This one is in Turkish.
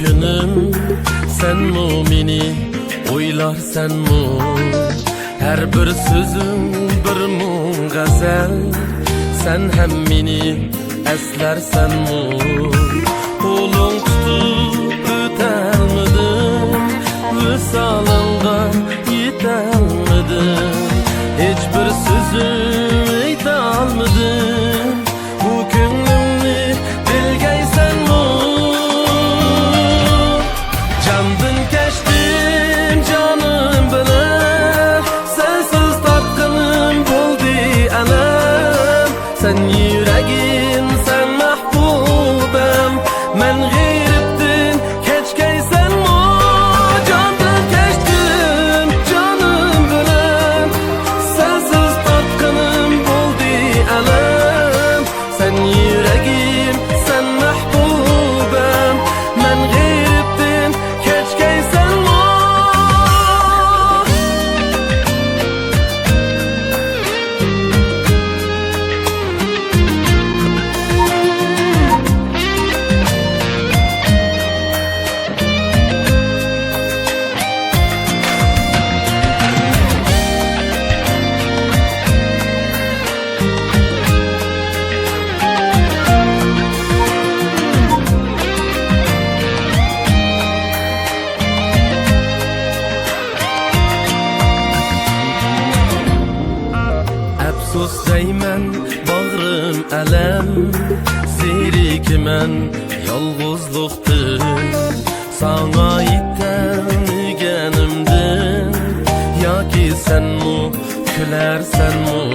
günüm sen mu meni o'ylarsan mu? Her bir sözüm bir mung g'azal, sen hem meni eslersen mu? Qo'ling tutib o'talmidim, visolingga yetolmidim, hech bir so'zim aytolmidim. Bu ko'nglimni bilgaysan mu? Candan kechdim jonim bilan, sensiz tatqinim bo'ldi alam. Sen yuragim, sen mahbubam, men g'ayribdin kechgaysan mu? Candan kechdim jonim bilan, sensiz tatqinim bo'ldi alam. Sen yuragim, sen mahbubam, men g'ayribdin kechgaysan mu? Afsus deyman, bağrım alam, zerikman yolg'izlikdir. Sana yetganimdin yoki senmu kularsanmu?